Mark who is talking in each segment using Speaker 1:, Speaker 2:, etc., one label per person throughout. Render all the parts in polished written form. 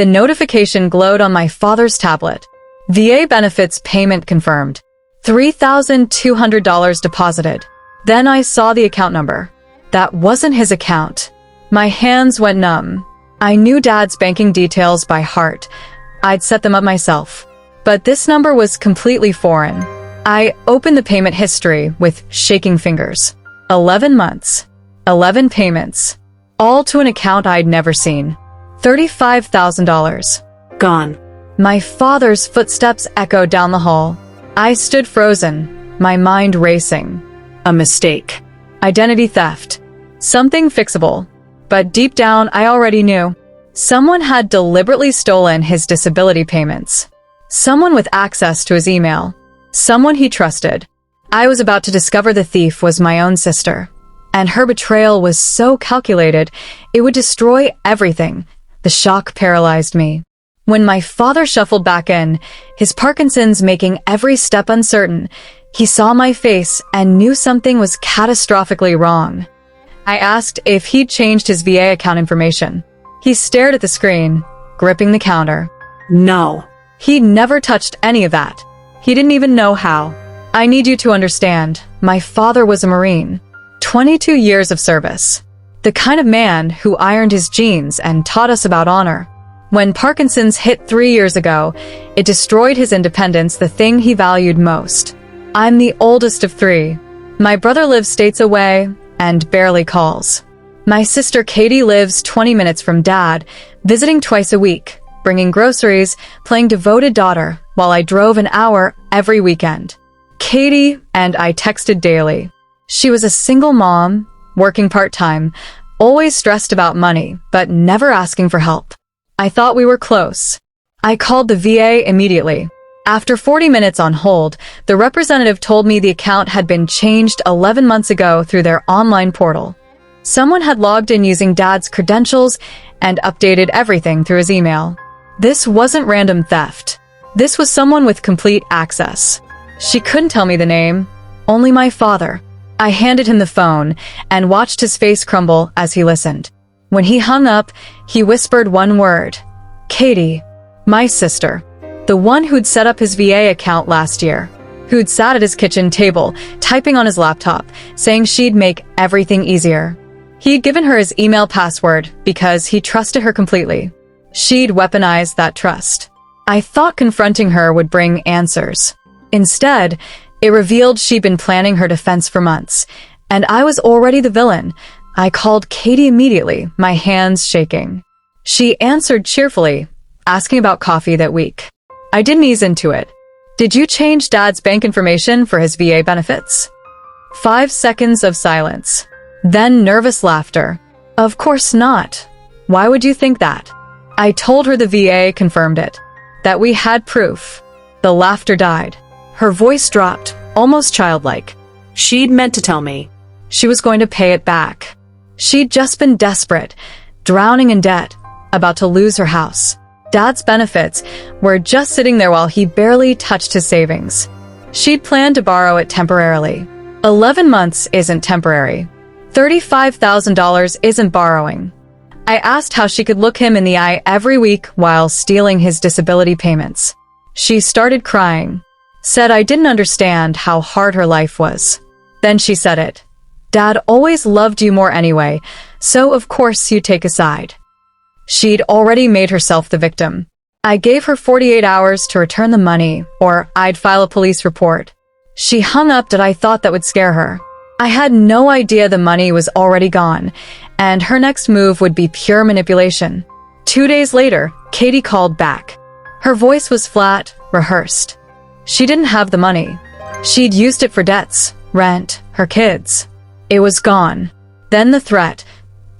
Speaker 1: The notification glowed on my father's tablet. VA benefits payment confirmed. $3,200 deposited. Then I saw the account number. That wasn't his account. My hands went numb. I knew Dad's banking details by heart. I'd set them up myself. But this number was completely foreign. I opened the payment history with shaking fingers. 11 months. 11 payments. All to an account I'd never seen. $35,000.
Speaker 2: Gone.
Speaker 1: My father's footsteps echoed down the hall. I stood frozen, my mind racing.
Speaker 2: A mistake.
Speaker 1: Identity theft. Something fixable. But deep down, I already knew. Someone had deliberately stolen his disability payments. Someone with access to his email. Someone he trusted. I was about to discover the thief was my own sister. And her betrayal was so calculated, it would destroy everything. The shock paralyzed me. When my father shuffled back in, his Parkinson's making every step uncertain, he saw my face and knew something was catastrophically wrong. I asked if he'd changed his VA account information. He stared at the screen, gripping the counter.
Speaker 2: No.
Speaker 1: He'd never touched any of that. He didn't even know how. I need you to understand, my father was a Marine. 22 years of service. The kind of man who ironed his jeans and taught us about honor. When Parkinson's hit 3 years ago, it destroyed his independence, the thing he valued most. I'm the oldest of 3. My brother lives states away and barely calls. My sister Katie lives 20 minutes from Dad, visiting twice a week, bringing groceries, playing devoted daughter, while I drove an hour every weekend. Katie and I texted daily. She was a single mom, working part-time, always stressed about money, but never asking for help. I thought we were close. I called the VA immediately. After 40 minutes on hold, the representative told me the account had been changed 11 months ago through their online portal. Someone had logged in using Dad's credentials and updated everything through his email. This wasn't random theft. This was someone with complete access. She couldn't tell me the name, only my father. I handed him the phone and watched his face crumble as he listened. When he hung up, he whispered one word. Katie, my sister, the one who'd set up his VA account last year, who'd sat at his kitchen table, typing on his laptop, saying she'd make everything easier. He'd given her his email password because he trusted her completely. She'd weaponized that trust. I thought confronting her would bring answers. Instead, it revealed she'd been planning her defense for months, and I was already the villain. I called Katie immediately, my hands shaking. She answered cheerfully, asking about coffee that week. I didn't ease into it. Did you change Dad's bank information for his VA benefits? 5 seconds of silence. Then nervous laughter. Of course not. Why would you think that? I told her the VA confirmed it. That we had proof. The laughter died. Her voice dropped, almost childlike.
Speaker 2: She'd meant to tell me.
Speaker 1: She was going to pay it back. She'd just been desperate, drowning in debt, about to lose her house. Dad's benefits were just sitting there while he barely touched his savings. She'd planned to borrow it temporarily. 11 months isn't temporary. $35,000 isn't borrowing. I asked how she could look him in the eye every week while stealing his disability payments. She started crying, said I didn't understand how hard her life was. Then she said it. Dad always loved you more anyway, so of course you take a side. She'd already made herself the victim. I gave her 48 hours to return the money, or I'd file a police report. She hung up that I thought that would scare her. I had no idea the money was already gone, and her next move would be pure manipulation. 2 days later, Katie called back. Her voice was flat, rehearsed. She didn't have the money. She'd used it for debts, rent, her kids. It was gone. Then the threat.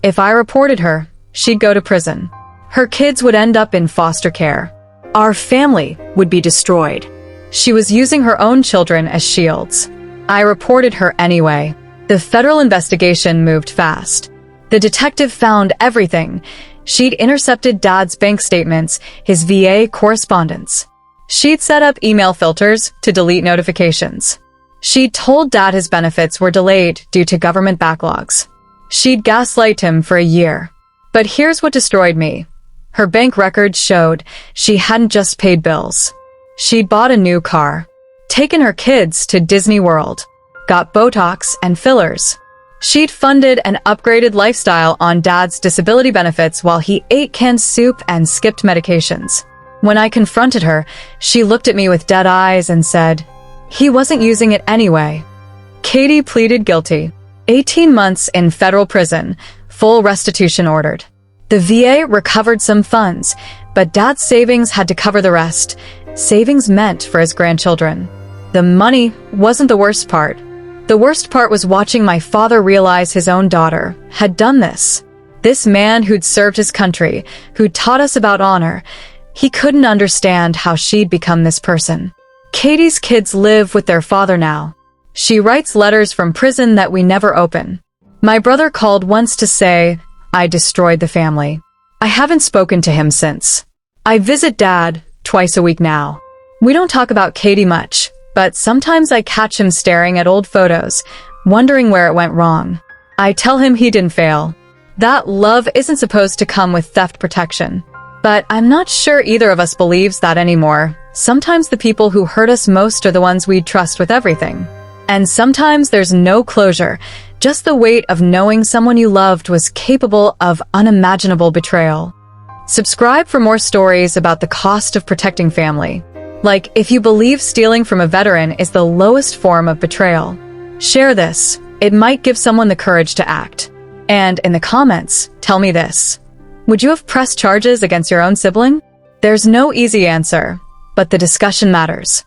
Speaker 1: If I reported her, she'd go to prison. Her kids would end up in foster care. Our family would be destroyed. She was using her own children as shields. I reported her anyway. The federal investigation moved fast. The detective found everything. She'd intercepted Dad's bank statements, his VA correspondence. She'd set up email filters to delete notifications. She'd told Dad his benefits were delayed due to government backlogs. She'd gaslight him for a year. But here's what destroyed me. Her bank records showed she hadn't just paid bills. She'd bought a new car, taken her kids to Disney World, got Botox and fillers. She'd funded an upgraded lifestyle on Dad's disability benefits while he ate canned soup and skipped medications. When I confronted her, she looked at me with dead eyes and said, "He wasn't using it anyway." Katie pleaded guilty. 18 months in federal prison, full restitution ordered. The VA recovered some funds, but Dad's savings had to cover the rest, savings meant for his grandchildren. The money wasn't the worst part. The worst part was watching my father realize his own daughter had done this. This man who'd served his country, who'd taught us about honor, he couldn't understand how she'd become this person. Katie's kids live with their father now. She writes letters from prison that we never open. My brother called once to say I destroyed the family. I haven't spoken to him since. I visit Dad twice a week now. We don't talk about Katie much, but sometimes I catch him staring at old photos, wondering where it went wrong. I tell him he didn't fail. That love isn't supposed to come with theft protection. But I'm not sure either of us believes that anymore. Sometimes the people who hurt us most are the ones we trust with everything. And sometimes there's no closure, just the weight of knowing someone you loved was capable of unimaginable betrayal. Subscribe for more stories about the cost of protecting family. Like, if you believe stealing from a veteran is the lowest form of betrayal. Share this. It might give someone the courage to act. And in the comments, tell me this. Would you have pressed charges against your own sibling? There's no easy answer, but the discussion matters.